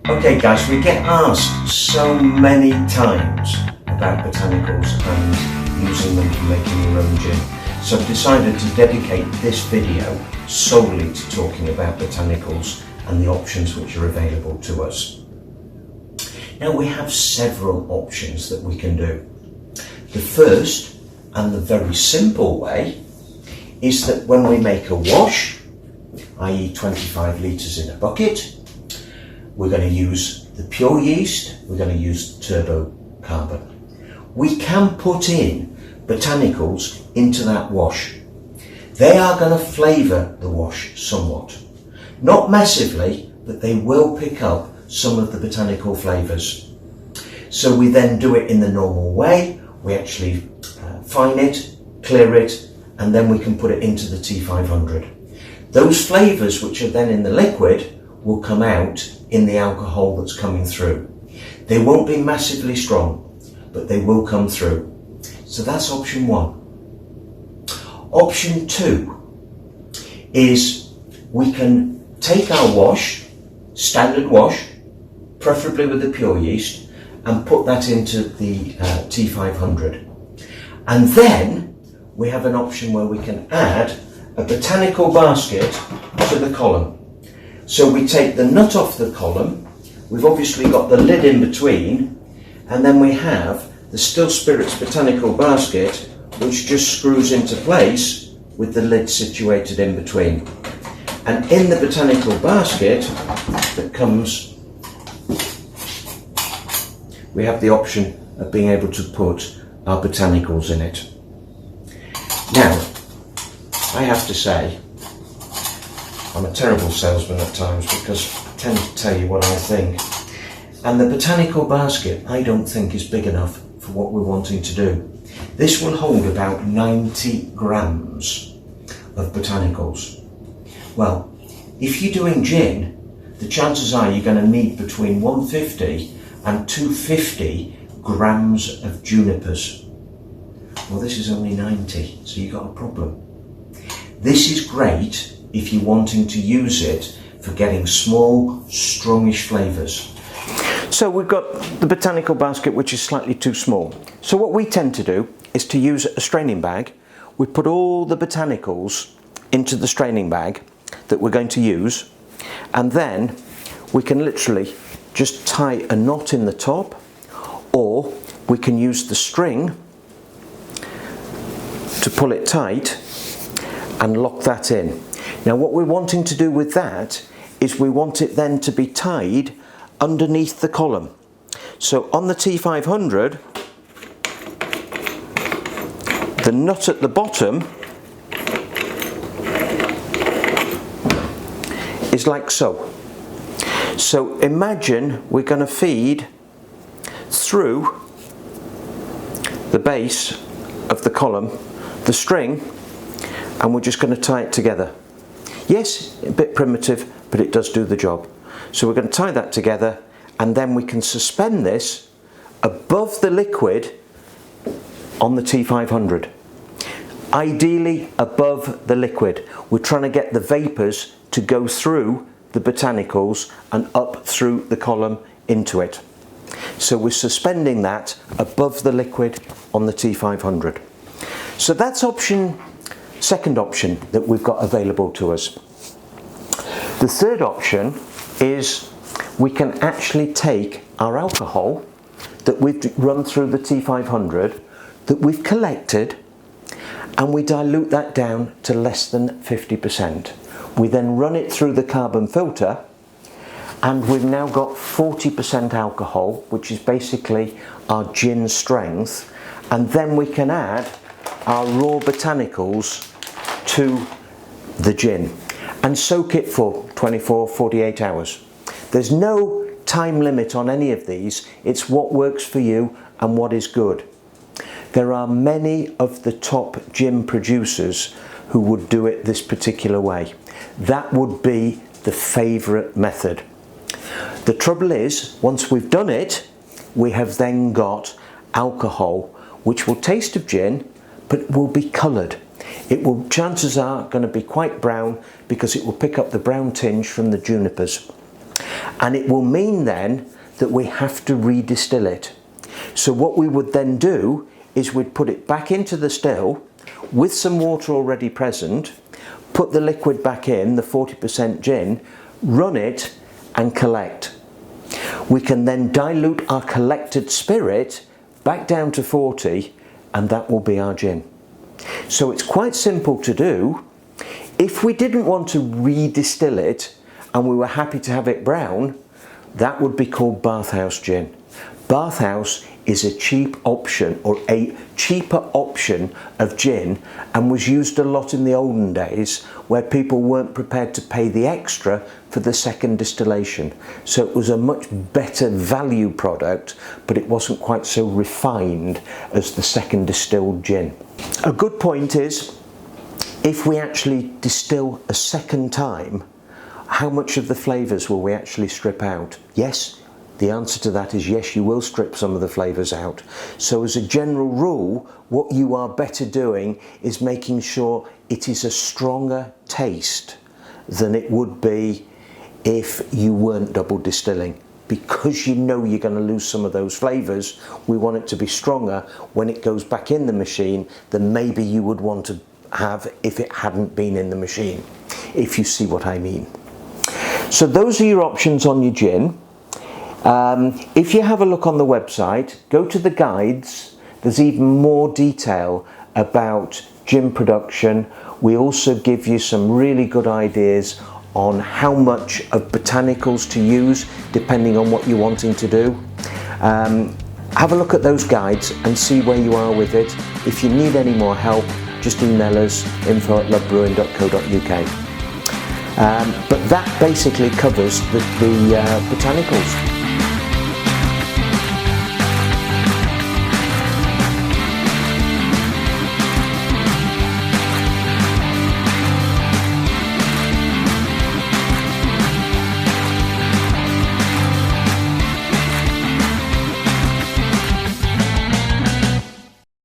Okay guys, we get asked so many times about botanicals and using them for making your own gin. So I've decided to dedicate this video solely to talking about botanicals and the options which are available to us. Now we have several options that we can do. The first and the very simple way is that when we make a wash, i.e. 25 litres in a bucket, we're going to use the pure yeast, we're going to use turbo carbon. We can put in botanicals into that wash. They are going to flavour the wash somewhat. Not massively, but they will pick up some of the botanical flavours. So we then do it in the normal way. We actually fine it, clear it, and then we can put it into the T500. Those flavours which are then in the liquid will come out in the alcohol that's coming through. They won't be massively strong, but they will come through. So that's option one. Option two is we can take our wash, standard wash, preferably with the pure yeast, and put that into the T500. And then we have an option where we can add a botanical basket to the column. So we take the nut off the column, we've obviously got the lid in between, and then we have the Still Spirits Botanical Basket, which just screws into place with the lid situated in between. And in the botanical basket that comes, we have the option of being able to put our botanicals in it. Now, I have to say, I'm a terrible salesman at times because I tend to tell you what I think. And the botanical basket, I don't think is big enough for what we're wanting to do. This will hold about 90 grams of botanicals. Well, if you're doing gin, the chances are you're going to need between 150 and 250 grams of junipers. Well, this is only 90, so you've got a problem. This is great if you're wanting to use it for getting small, strongish flavours. So we've got the botanical basket, which is slightly too small. So what we tend to do is to use a straining bag. We put all the botanicals into the straining bag that we're going to use, and then we can literally just tie a knot in the top, or we can use the string to pull it tight and lock that in. Now what we're wanting to do with that is we want it then to be tied underneath the column. So on the T500, the nut at the bottom is like so. So imagine we're going to feed through the base of the column the string, and we're just going to tie it together. Yes, a bit primitive, but it does do the job. So we're going to tie that together, and then we can suspend this above the liquid on the T500. Ideally above the liquid. We're trying to get the vapours to go through the botanicals and up through the column into it. So we're suspending that above the liquid on the T500. So that's second option that we've got available to us. The third option is we can actually take our alcohol that we've run through the T500, that we've collected, and we dilute that down to less than 50%. We then run it through the carbon filter, and we've now got 40% alcohol, which is basically our gin strength, and then we can add our raw botanicals to the gin and soak it for 24-48 hours. There's no time limit on any of these. It's what works for you and what is good. There are many of the top gin producers who would do it this particular way. That would be the favourite method. The trouble is, once we've done it, we have then got alcohol which will taste of gin but will be coloured. It will, chances are, going to be quite brown because it will pick up the brown tinge from the junipers. and it will mean then that we have to redistill it. So what we would then do is we'd put it back into the still with some water already present, put the liquid back in, the 40% gin, run it and collect. We can then dilute our collected spirit back down to 40, and that will be our gin. So it's quite simple to do. If we didn't want to redistill it and we were happy to have it brown, that would be called bathhouse gin. Bathhouse is a cheap option, or a cheaper option of gin, and was used a lot in the olden days where people weren't prepared to pay the extra for the second distillation. So it was a much better value product, but it wasn't quite so refined as the second distilled gin. A good point is, if we actually distill a second time, how much of the flavours will we actually strip out? Yes, the answer to that is yes, you will strip some of the flavours out. So as a general rule, what you are better doing is making sure it is a stronger taste than it would be if you weren't double distilling. Because you know you're going to lose some of those flavours, we want it to be stronger when it goes back in the machine than maybe you would want to have if it hadn't been in the machine, if you see what I mean. So those are your options on your gin. If you have a look on the website, go to the guides, there's even more detail about gin production. We also give you some really good ideas on how much of botanicals to use depending on what you're wanting to do. Have a look at those guides and see where you are with it. If you need any more help, just email us info@lovebrewing.co.uk. But that basically covers the botanicals.